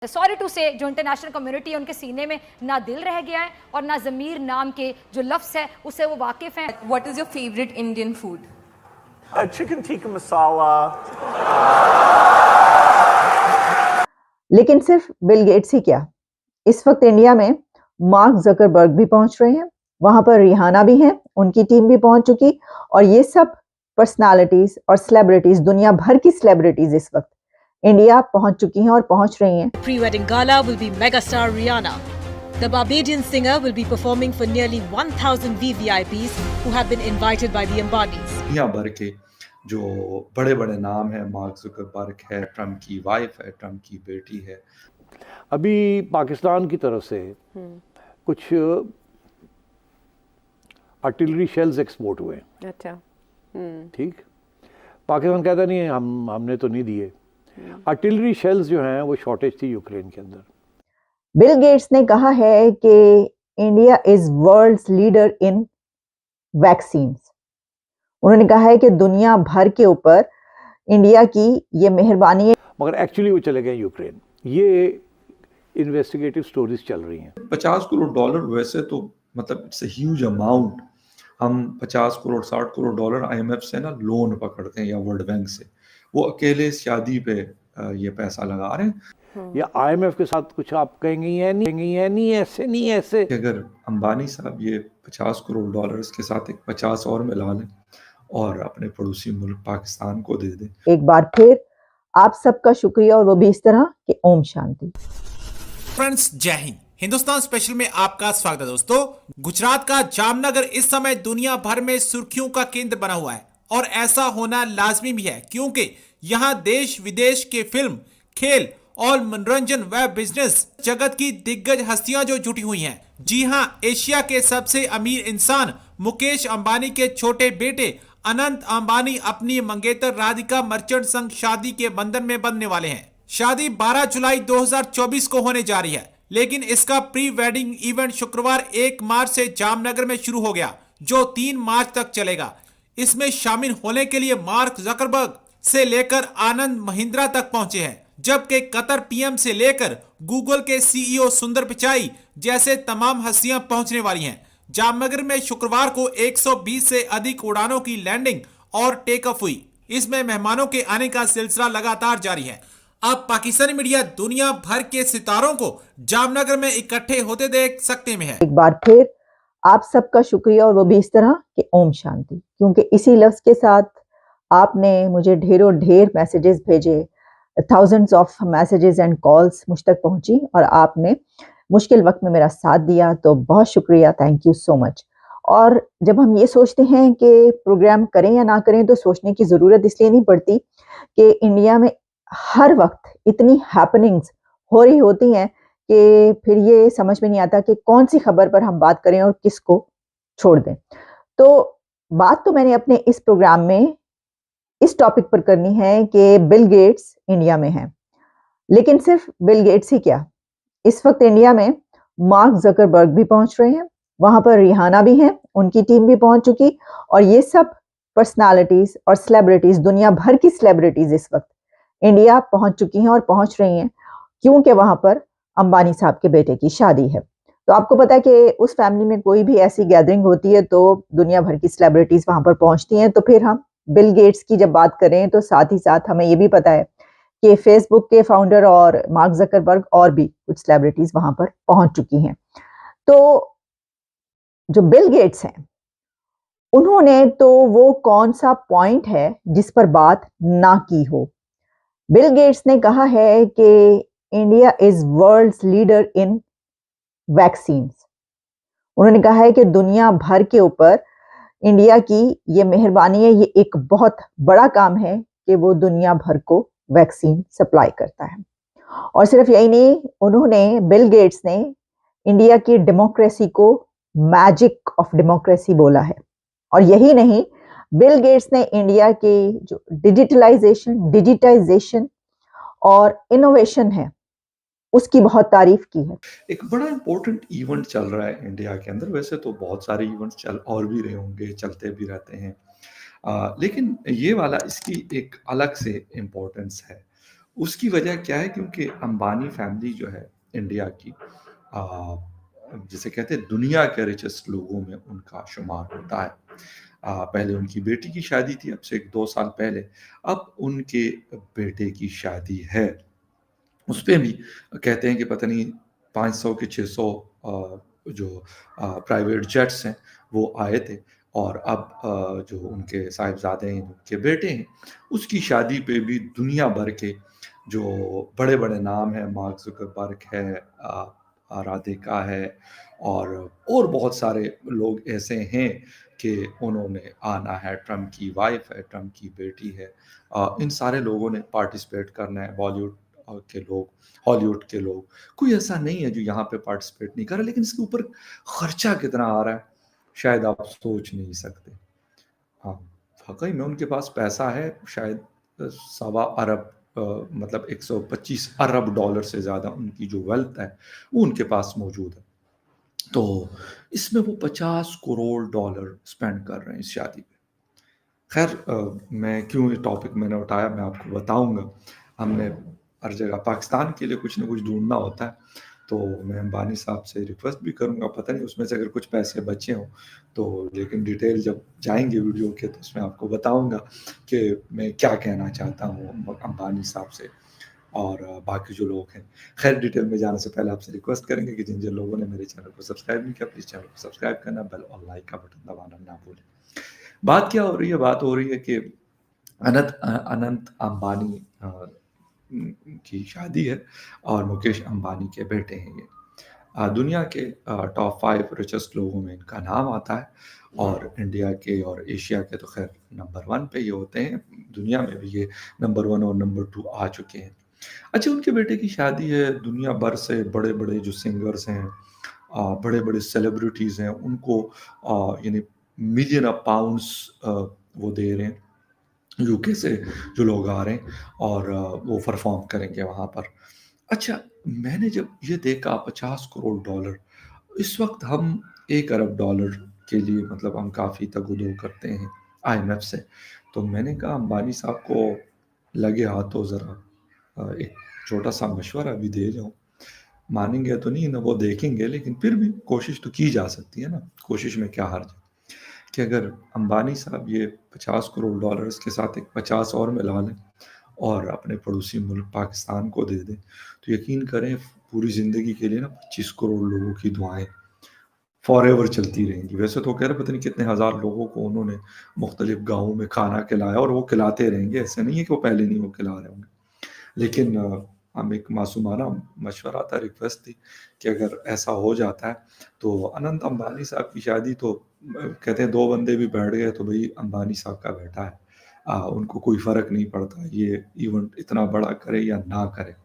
Sorry to से जो international community है उनके सीने में ना दिल रह गया है और ना ज़मीर नाम के जो लफ्ज़ है उससे वो वाकिफ़ हैं। What is your favorite Indian food? Chicken tikka masala. लेकिन सिर्फ बिल गेट्स ही क्या, इस वक्त इंडिया में मार्क जकरबर्ग भी पहुंच रहे हैं, वहां पर रिहाना भी हैं, उनकी टीम भी पहुंच चुकी और ये सब पर्सनालिटीज और सेलिब्रिटीज, दुनिया भर की सेलिब्रिटीज इस वक्त इंडिया पहुंच चुकी हैं और पहुंच रही हैं। Pre-wedding gala will be megastar Rihanna. The Barbadian singer will be performing for nearly 1,000 VVIPs who have been invited by the Ambanis. दुनिया भर के जो बड़े बड़े नाम हैं, मार्क जुकरबर्ग है, ट्रम्प की वाइफ है, ट्रम्प की बेटी है। अभी पाकिस्तान की तरफ से कुछ आर्टिलरी शेल्स एक्सपोर्ट हुए। अच्छा। ठीक, पाकिस्तान कहता नहीं है हमने तो नहीं दिए। आर्टिलरी शेल्स जो हैं वो शॉर्टेज थी यूक्रेन के अंदर। बिल गेट्स ने कहा है कि India is world's leader in vaccines. उन्होंने कहा है कि दुनिया भर के ऊपर इंडिया की ये मेहरबानी है, मगर एक्चुअली वो चले गए यूक्रेन। ये इन्वेस्टिगेटिव स्टोरीज चल रही हैं। 50 करोड़ डॉलर वैसे तो मतलब इट्स अ ह्यूज अमाउंट। हम 50 करोड़ 60 करोड़ डॉलर आईएमएफ से ना लोन पकड़ते हैं या वर्ल्ड बैंक से, वो अकेले शादी पे ये पैसा लगा रहे हैं। या आईएमएफ के साथ कुछ आप कहेंगे या नहीं ऐसे नहीं ऐसे। अगर अंबानी साहब ये 50 करोड़ डॉलर्स के साथ एक 50 और मिला लें और अपने पड़ोसी मुल्क पाकिस्तान को दे दें। एक बार फिर आप सबका शुक्रिया और वो भी इस तरह कि ओम शांति। फ्रेंड्स, जय हिंद। हिंदुस्तान स्पेशल में आपका स्वागत है दोस्तों। गुजरात का जामनगर इस समय दुनिया भर में सुर्खियों का केंद्र बना हुआ है और ऐसा होना लाजमी भी है, क्योंकि यहाँ देश विदेश के फिल्म, खेल और मनोरंजन व बिजनेस जगत की दिग्गज हस्तियां जो जुटी हुई हैं। जी हाँ, एशिया के सबसे अमीर इंसान मुकेश अंबानी के छोटे बेटे अनंत अंबानी अपनी मंगेतर राधिका मर्चेंट संग शादी के बंधन में बंधने वाले हैं। शादी 12 जुलाई 2024 को होने जा रही है, लेकिन इसका प्री वेडिंग इवेंट शुक्रवार 1 मार्च से जामनगर में शुरू हो गया, जो 3 मार्च तक चलेगा। इसमें शामिल होने के लिए मार्क जकरबर्ग से लेकर आनंद महिंद्रा तक पहुंचे हैं, जबकि कतर पीएम से लेकर गूगल के सीईओ सुंदर पिचाई जैसे तमाम हस्तियां पहुंचने वाली हैं। जामनगर में शुक्रवार को 120 से अधिक उड़ानों की लैंडिंग और टेक ऑफ हुई। इसमें मेहमानों के आने का सिलसिला लगातार जारी है। अब पाकिस्तानी मीडिया दुनिया भर के सितारों को जामनगर में इकट्ठे होते देख सकते में है। एक बार फिर आप सबका शुक्रिया और वो भी इस तरह कि ओम शांति, क्योंकि इसी लफ्ज के साथ आपने मुझे ढेर मैसेजेस भेजे, thousands of messages and calls मुझ तक पहुंची और आपने मुश्किल वक्त में मेरा साथ दिया, तो बहुत शुक्रिया, थैंक यू सो मच। और जब हम ये सोचते हैं कि प्रोग्राम करें या ना करें, तो सोचने की ज़रूरत इसलिए नहीं पड़ती कि इंडिया में हर वक्त इतनी हैपनिंग्स हो रही होती हैं कि फिर ये समझ में नहीं आता कि कौन सी खबर पर हम बात करें और किसको छोड़ दें। तो बात तो मैंने अपने इस प्रोग्राम में इस टॉपिक पर करनी है कि बिल गेट्स इंडिया में हैं। लेकिन सिर्फ बिल गेट्स ही क्या, इस वक्त इंडिया में मार्क जकरबर्ग भी पहुंच रहे हैं, वहां पर रिहाना भी हैं, उनकी टीम भी पहुंच चुकी और ये सब पर्सनालिटीज और सेलिब्रिटीज, दुनिया भर की सेलिब्रिटीज इस वक्त इंडिया पहुंच चुकी हैं और पहुंच रही हैं, क्योंकि वहां पर अंबानी साहब के बेटे की शादी है। तो आपको पता है कि उस फैमिली में कोई भी ऐसी गैदरिंग होती है तो दुनिया भर की सेलिब्रिटीज वहां पर पहुंचती हैं। तो फिर हम बिल गेट्स की जब बात करें तो साथ ही साथ हमें ये भी पता है कि फेसबुक के फाउंडर और मार्क जकरबर्ग और भी कुछ सेलिब्रिटीज वहां पर पहुंच चुकी हैं। तो जो बिल गेट्स हैं, उन्होंने तो वो कौन सा पॉइंट है जिस पर बात ना की हो। बिल गेट्स ने कहा है कि India is world's leader in vaccines. उन्होंने कहा है कि दुनिया भर के ऊपर इंडिया की ये मेहरबानी है, ये एक बहुत बड़ा काम है कि वो दुनिया भर को वैक्सीन सप्लाई करता है। और सिर्फ यही नहीं, उन्होंने, बिल गेट्स ने इंडिया की डेमोक्रेसी को मैजिक ऑफ डेमोक्रेसी बोला है। और यही नहीं, बिल गेट्स ने इंडिया की जो डिजिटाइजेशन और इनोवेशन है उसकी बहुत तारीफ की है। एक बड़ा इंपॉर्टेंट इवेंट चल रहा है इंडिया के अंदर। वैसे तो बहुत सारे इवेंट्स चल और भी रहे होंगे, चलते भी रहते हैं, लेकिन ये वाला इसकी एक अलग से इम्पोर्टेंस है। उसकी वजह क्या है, क्योंकि अंबानी फैमिली जो है इंडिया की, जिसे कहते हैं दुनिया के रिचेस्ट लोगों में उनका शुमार होता है। पहले उनकी बेटी की शादी थी, अब से 2 साल पहले, अब उनके बेटे की शादी है। उसपे भी कहते हैं कि पता नहीं 500 के 600 जो प्राइवेट जेट्स हैं वो आए थे, और अब जो उनके साहिबजादे हैं, उनके बेटे हैं, उसकी शादी पे भी दुनिया भर के जो बड़े-बड़े नाम हैं, मार्क ज़ुकरबर्ग है, राधिका है, और बहुत सारे लोग ऐसे हैं कि उन्होंने आना है, ट्रम्प की वाइफ़ है, ट्रम्प की बेटी है। इन सारे लोगों ने पार्टिसिपेट करना है, बॉलीवुड के लोग, हॉलीवुड के लोग, कोई ऐसा नहीं है जो यहाँ पे पार्टिसिपेट नहीं कर रहा, लेकिन इसके ऊपर खर्चा कितना आ रहा है, शायद आप सोच नहीं सकते। हाँ, वाक़ई में उनके पास पैसा है, शायद सवा अरब, मतलब 125 अरब डॉलर से ज़्यादा उनकी जो वेल्थ है, वो उनके पास मौजूद है। तो इसमें वो 50 करोड़ डॉलर स्पेंड कर रहे हैं इस शादी पे। खैर, मैं क्यों ये टॉपिक मैंने उठाया मैं आपको बताऊँगा। हमने हर जगह पाकिस्तान के लिए कुछ न कुछ ढूँढना होता है, तो मैं अंबानी साहब से रिक्वेस्ट भी करूँगा, पता नहीं उसमें से अगर कुछ पैसे बचे हों, तो लेकिन डिटेल जब जाएँगे वीडियो के तो उसमें आपको बताऊँगा कि मैं क्या कहना चाहता हूँ अंबानी साहब से और बाकी जो लोग हैं। खैर, डिटेल में जाने से पहले आपसे रिक्वेस्ट करेंगे कि जिन-जिन लोगों ने मेरे चैनल को सब्सक्राइब नहीं किया, प्लीज़ चैनल को सब्सक्राइब करना, बेल और लाइक का बटन दबाना ना भूलें। बात क्या हो रही है? बात हो रही है कि अनंत अंबानी की शादी है और मुकेश अंबानी के बेटे हैं ये। दुनिया के टॉप 5 रिचेस्ट लोगों में इनका नाम आता है, और इंडिया के और एशिया के तो खैर नंबर 1 पे ये होते हैं, दुनिया में भी ये नंबर 1 और नंबर 2 आ चुके हैं। अच्छा, उनके बेटे की शादी है, दुनिया भर से बड़े-बड़े जो सिंगर्स हैं, बड़े-बड़े सेलिब्रिटीज़ हैं, उनको यानी मिलियन ऑफ पाउंड्स वो दे रहे हैं, यूके से जो लोग आ रहे हैं, और वो परफ़ॉर्म करेंगे वहाँ पर। अच्छा, मैंने जब ये देखा 50 करोड़ डॉलर, इस वक़्त हम 1 अरब डॉलर के लिए मतलब हम काफ़ी तग-ओ-दो करते हैं आईएमएफ से। तो मैंने कहा अंबानी साहब को लगे हाथों ज़रा एक छोटा-सा मशवरा भी दे जाऊँ। मानेंगे तो नहीं ना, वो देखेंगे, लेकिन फिर भी कोशिश तो की जा सकती है ना, कोशिश में क्या हर्ज है? कि अगर अंबानी साहब ये 50 करोड़ डॉलर्स के साथ एक 50 और मिला लें और अपने पड़ोसी मुल्क पाकिस्तान को दे दें, तो यकीन करें पूरी ज़िंदगी के लिए ना 25 करोड़ लोगों की दुआएँ फॉरएवर चलती रहेंगी। वैसे तो कह रहे पता नहीं कितने हज़ार लोगों को उन्होंने मुख्तलिफ गाँवों में खाना खिलाया, और वो खिलाते रहेंगे, ऐसा नहीं है कि वो पहले नहीं वो खिला रहे होंगे। लेकिन हम एक मासूमाना मशवरा था, रिक्वेस्ट थी कि अगर ऐसा हो जाता है तो अनंत अंबानी साहब की शादी तो कहते हैं 2 बंदे भी बैठ गए तो भई अंबानी साहब का बेटा है। उनको कोई फ़र्क नहीं पड़ता ये इवेंट इतना बड़ा करे या ना करे।